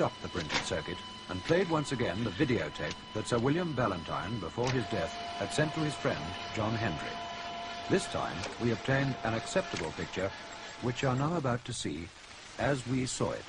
up the printed circuit and played once again the videotape that Sir William Ballantyne, before his death, had sent to his friend, John Hendry. This time, we obtained an acceptable picture, which you are now about to see as we saw it.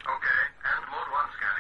Okay, and mode 1 scan.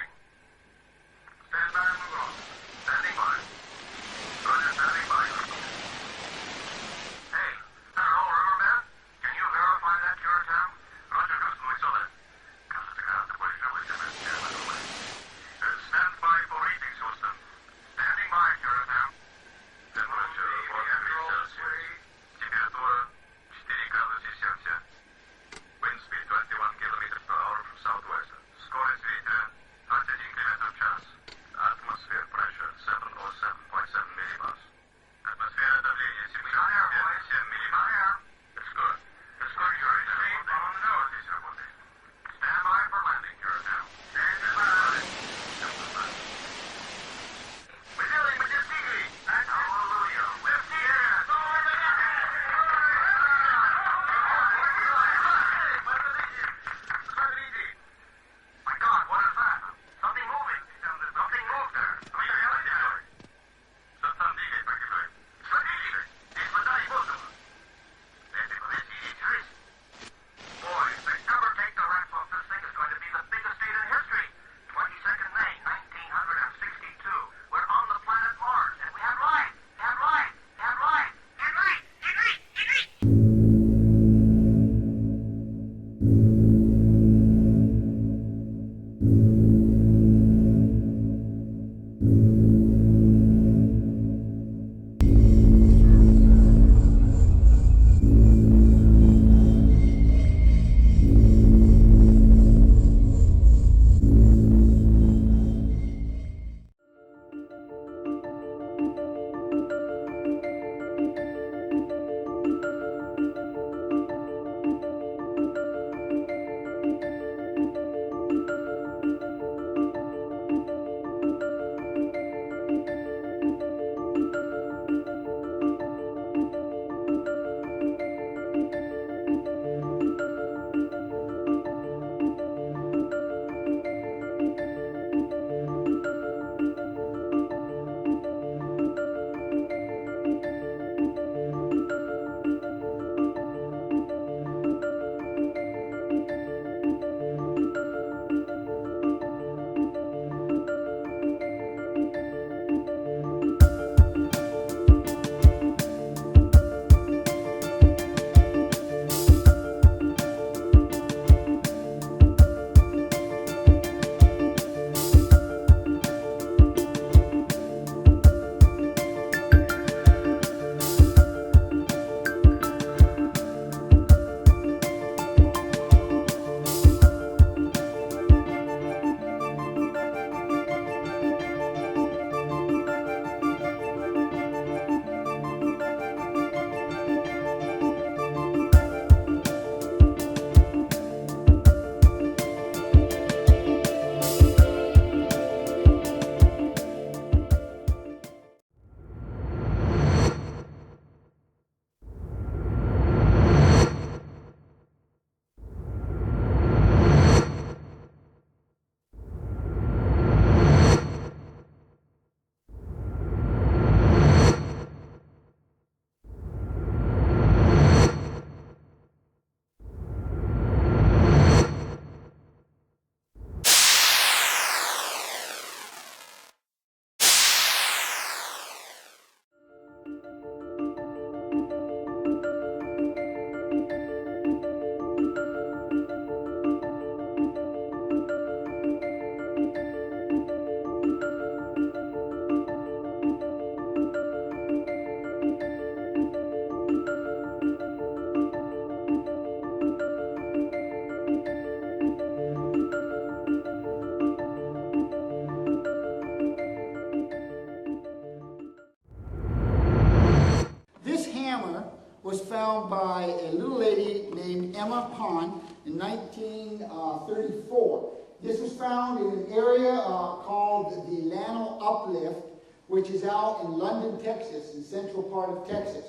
lady named Emma Pond in 1934. This was found in an area called the Lano Uplift, which is out in London, Texas, in the central part of Texas.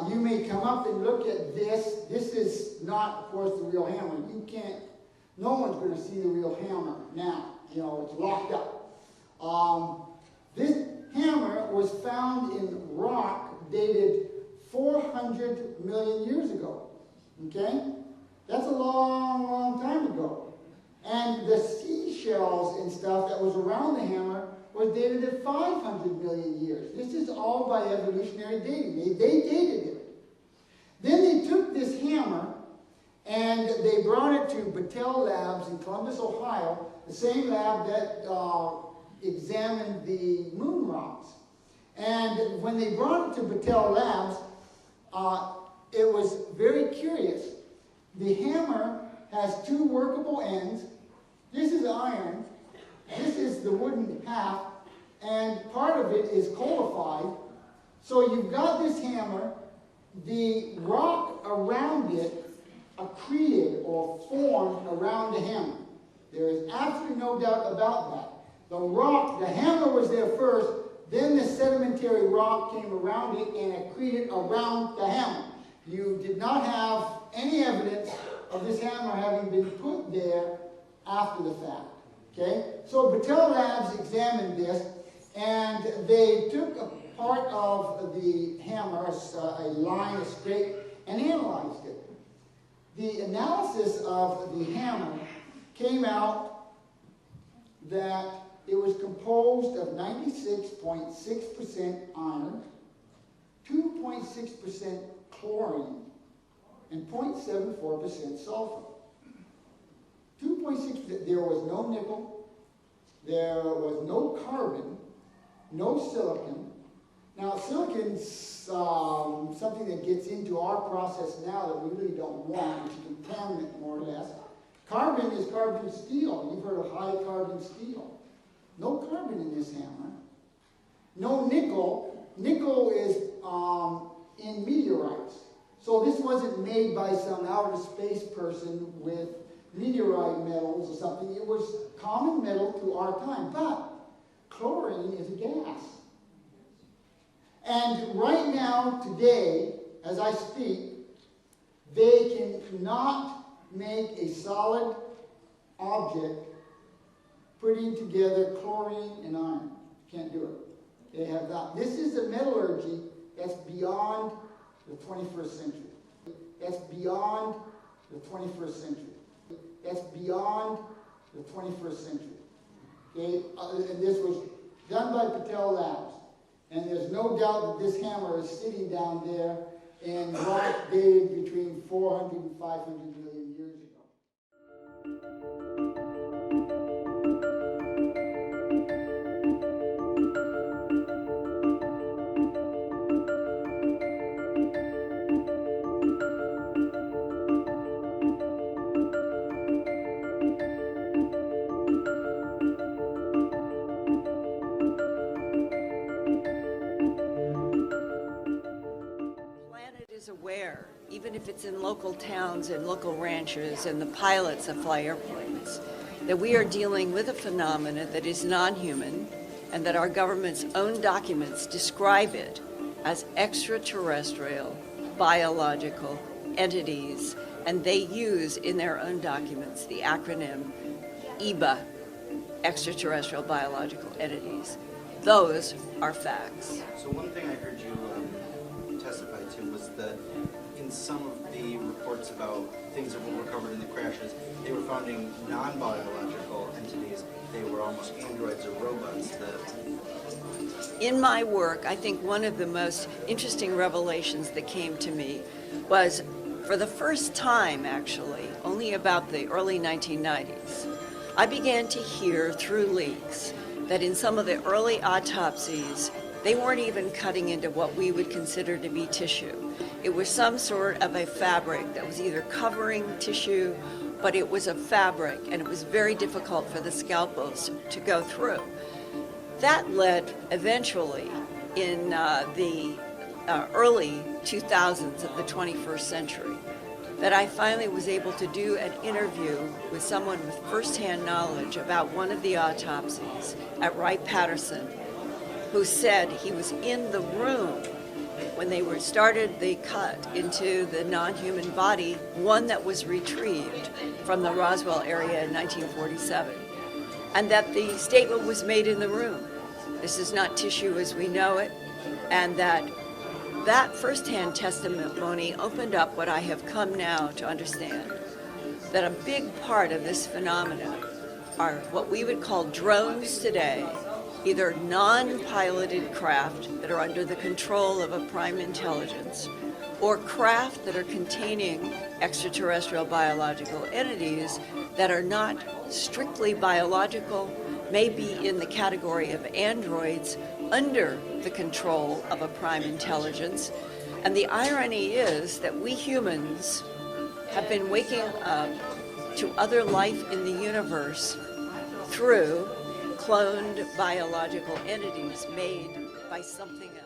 You may come up and look at this. This is not, of course, the real hammer. You can't, no one's going to see the real hammer now. You know, it's locked up. This hammer was found in rock dated 400 million years ago. Okay? That's a long, long time ago. And the seashells and stuff that was around the hammer was dated at 500 million years. This is all by evolutionary dating. They dated it. Then they took this hammer and they brought it to Betz Labs in Columbus, Ohio, the same lab that examined the moon rocks. And when they brought it to Betz Labs, it was very curious. The hammer has two workable ends. This is iron. This is the wooden half, and part of it is codified. So you've got this hammer, the rock around it accreted or formed around the hammer. There is absolutely no doubt about that. The rock, the hammer was there first, then the sedimentary rock came around it and accreted around the hammer. You did not have any evidence of this hammer having been put there after the fact. Okay? So Betz Labs examined this, and they took a part of the hammer, a line, a straight, and analyzed it. The analysis of the hammer came out that it was composed of 96.6% iron, 2.6% chlorine, and 0.74% sulfur. 2.6%, there was no nickel, there was no carbon, no silicon. Now, silicon's something that gets into our process now that we really don't want, it's a contaminant more or less. Carbon is carbon steel. You've heard of high carbon steel. No carbon in this hammer. No nickel. Nickel is in meteorites. So this wasn't made by some outer space person with meteorite metals or something. It was common metal to our time. But chlorine is a gas. And right now, today, as I speak, they cannot make a solid object putting together chlorine and iron. Can't do it. They have not. This is a metallurgy that's beyond the 21st century. That's beyond the 21st century. That's beyond the 21st century. Okay? And this was done by Betz Labs. And there's no doubt that this hammer is sitting down there in rock dated between 400 and 500 million years ago. Aware, even if it's in local towns and local ranches and the pilots that fly airplanes, that we are dealing with a phenomenon that is non-human and that our government's own documents describe it as extraterrestrial biological entities, and they use in their own documents the acronym EBA, extraterrestrial biological entities. Those are facts. So one thing I heard you testify to was that in some of the reports about things that were recovered in the crashes, they were finding non-biological entities. They were almost androids or robots. In my work, I think one of the most interesting revelations that came to me was, for the first time actually, only about the early 1990s, I began to hear through leaks that in some of the early autopsies, they weren't even cutting into what we would consider to be tissue. It was some sort of a fabric that was either covering tissue, but it was a fabric, and it was very difficult for the scalpels to go through. That led eventually in the early 2000s of the 21st century that I finally was able to do an interview with someone with firsthand knowledge about one of the autopsies at Wright-Patterson, who said he was in the room when they started the cut into the non-human body, one that was retrieved from the Roswell area in 1947, and that the statement was made in the room. This is not tissue as we know it, and that firsthand testimony opened up what I have come now to understand, that a big part of this phenomenon are what we would call drones today, either non-piloted craft that are under the control of a prime intelligence, or craft that are containing extraterrestrial biological entities that are not strictly biological, may be in the category of androids under the control of a prime intelligence. And the irony is that we humans have been waking up to other life in the universe through cloned biological entities made by something else.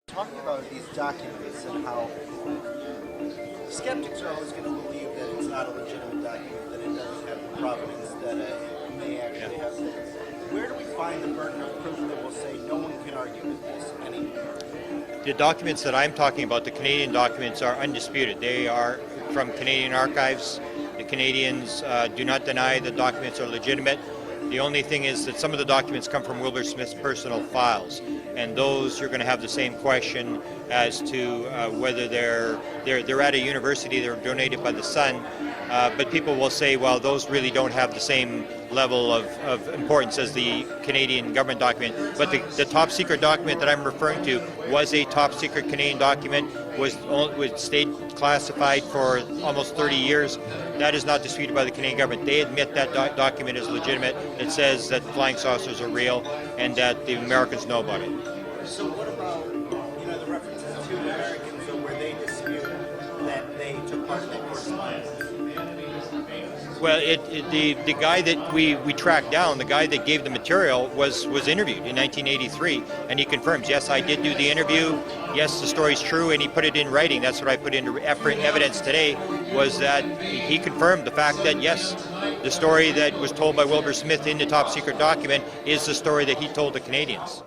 Talking about these documents and how skeptics are always going to believe that it's not a legitimate document, that it doesn't have the provenance that it may actually have. Where do we find the burden of proof that will say no one can argue with this anymore? The documents that I'm talking about, the Canadian documents, are undisputed. They are from Canadian archives. The Canadians do not deny the documents are legitimate. The only thing is that some of the documents come from Wilbur Smith's personal files, and those you're going to have the same question as to whether they're at a university, they're donated by the Sun, but people will say, well, those really don't have the same level of importance as the Canadian government document. But the top secret document that I'm referring to was a top secret Canadian document, was stayed classified for almost 30 years. That is not disputed by the Canadian government. They admit that document is legitimate. It says that flying saucers are real and that the Americans know about it. So what about, the references to Americans where they dispute that they took part in that correspondence? Well, the guy that we tracked down, the guy that gave the material, was interviewed in 1983, and he confirms, yes, I did do the interview, yes, the story's true, and he put it in writing. That's what I put into evidence today, was that he confirmed the fact that, yes, the story that was told by Wilbur Smith in the top secret document is the story that he told the Canadians.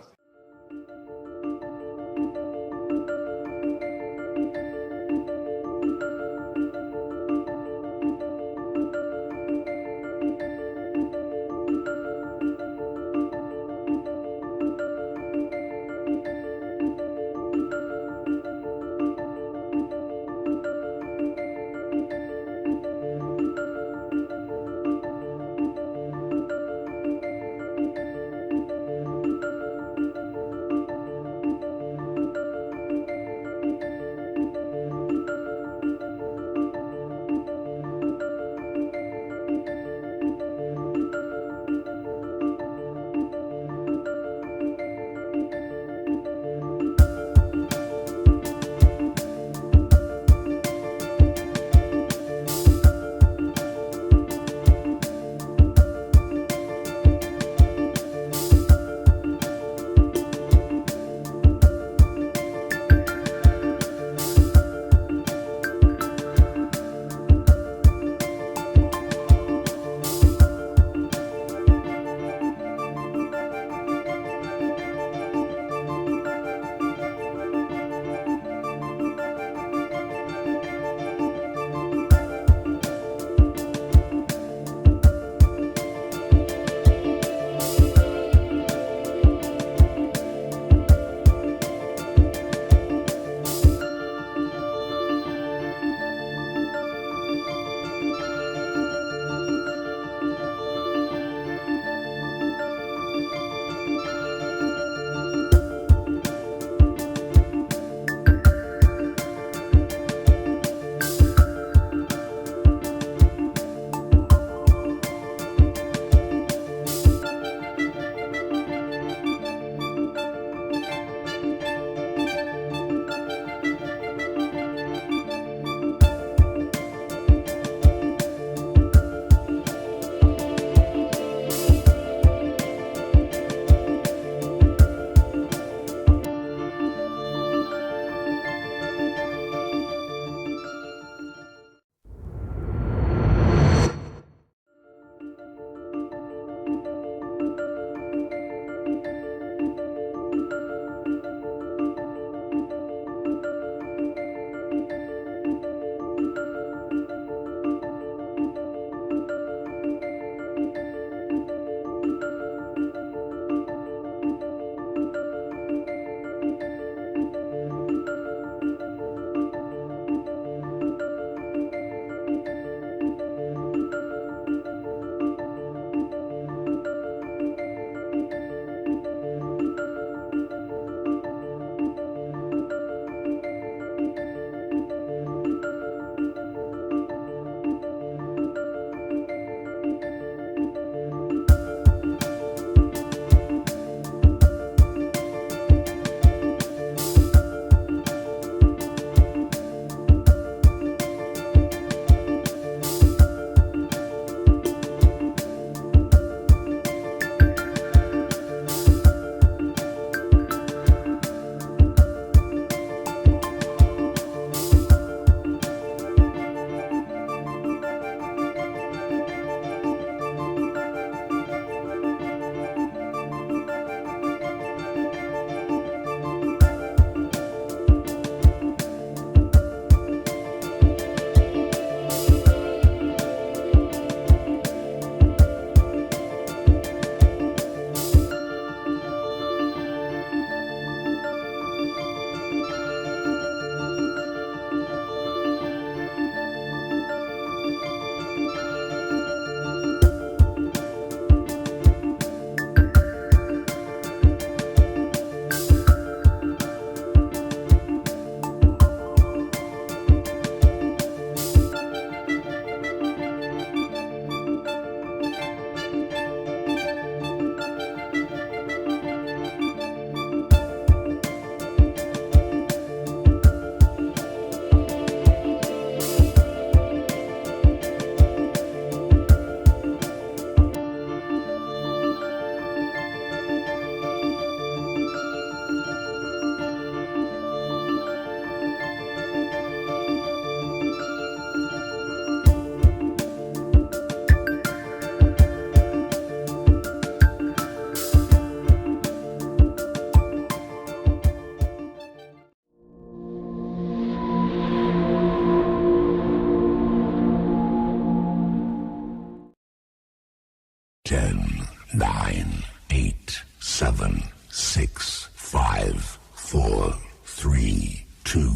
9, 8, 7, 6, 5, 4, 3, 2,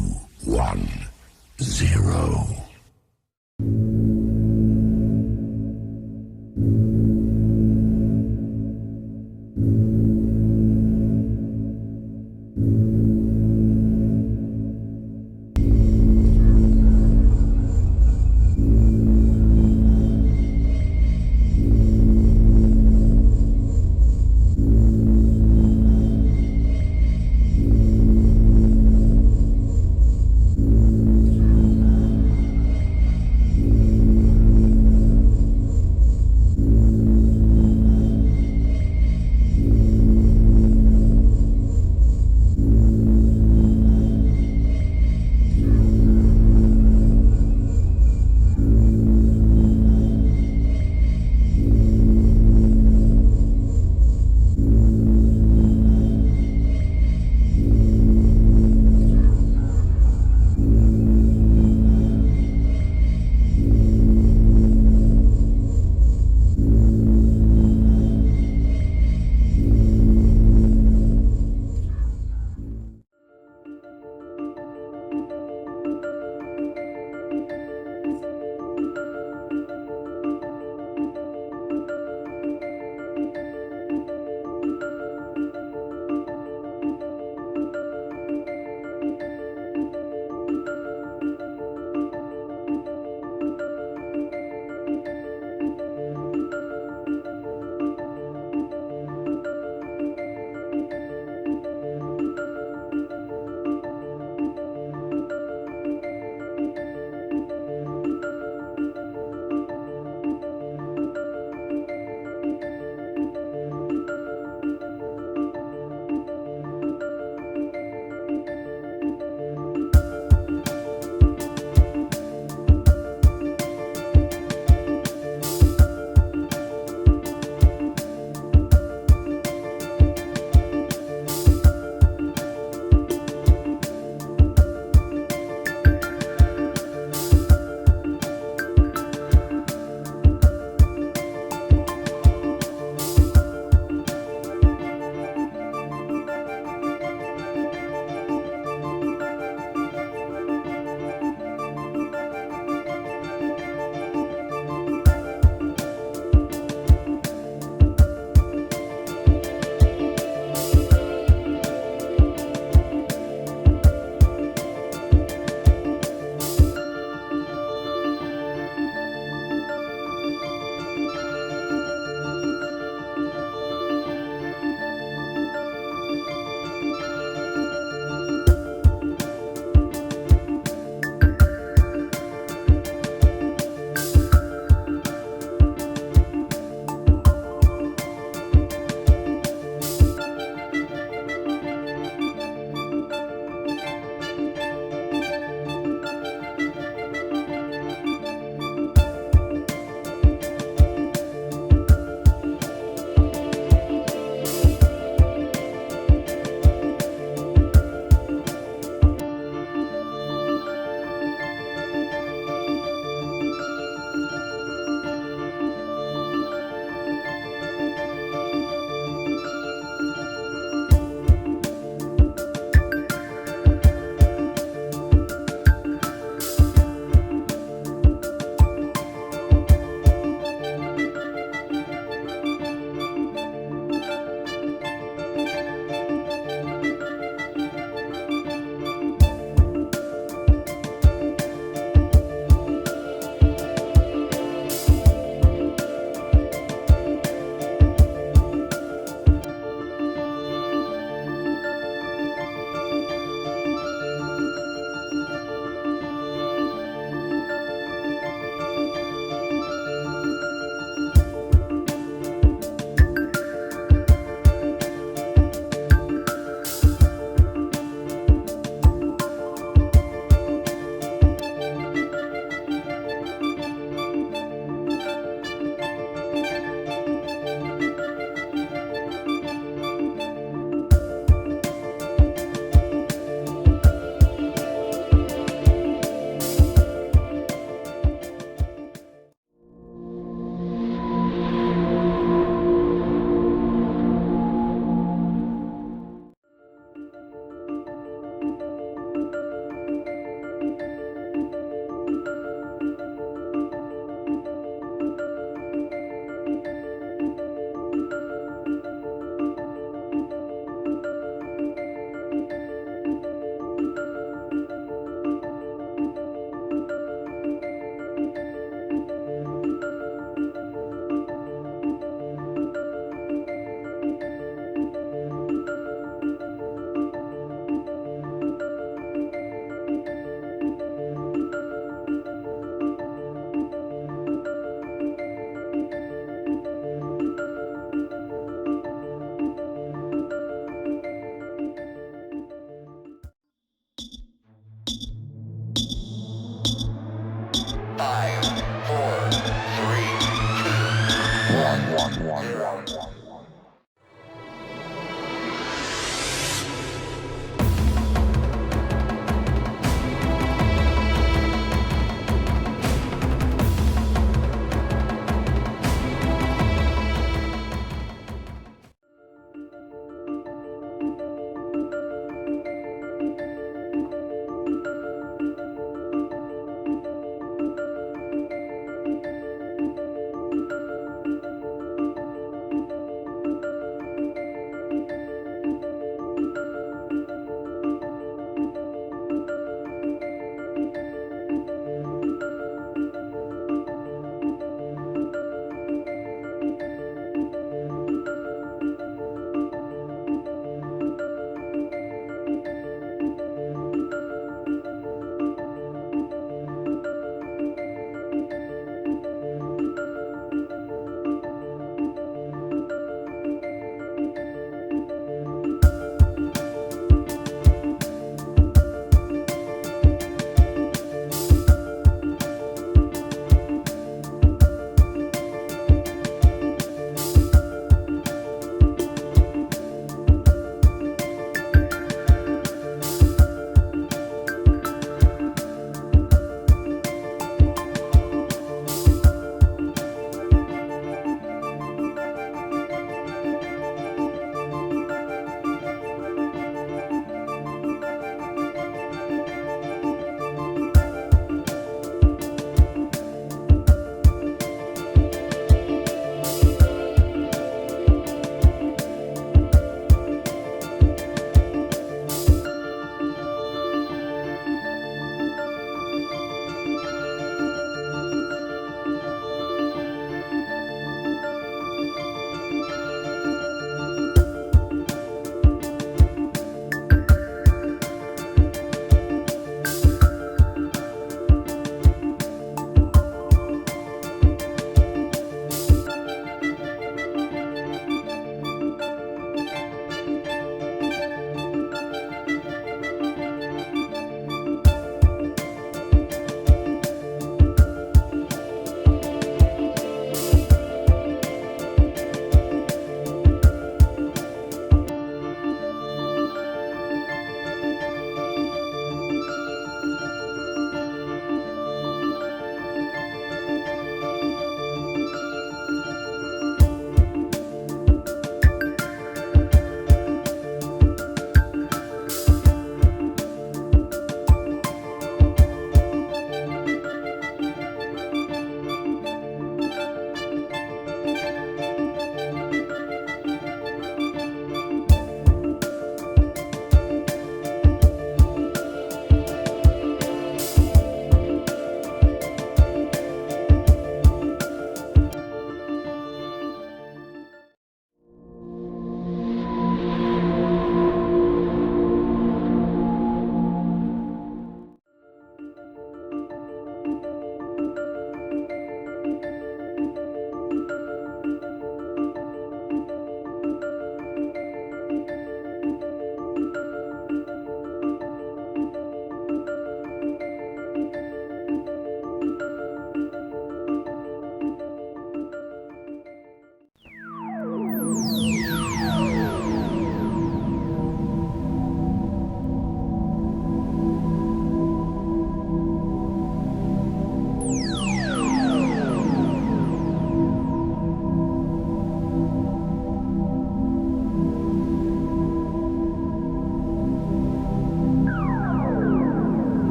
1, 0.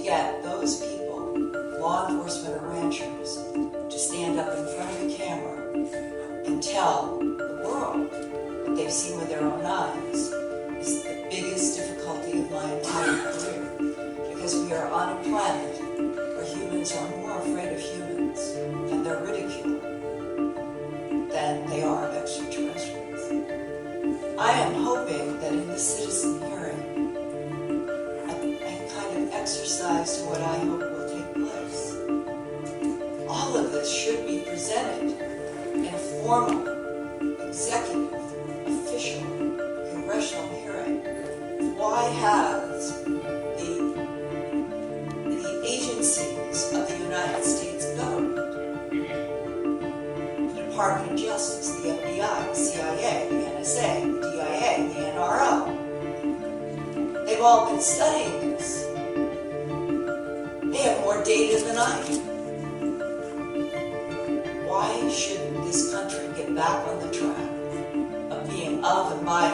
get those people, law enforcement or ranchers, to stand up in front of the camera and tell the world what they've seen with their own eyes is the biggest difficulty of my entire career. Because we are on a planet where humans are more afraid of humans and their ridicule than they are of extraterrestrials. I am hoping that in this citizen hearing, I kind of exercise what I hope will take place. All of this should be presented in a formal, executive, official, congressional hearing. Why has the agencies of the United States government, the Department of Justice, the FBI, the CIA, the NSA, the DIA, the NRO, they've all been studying this. They have more data than I do. Why shouldn't this country get back on the track of being of and by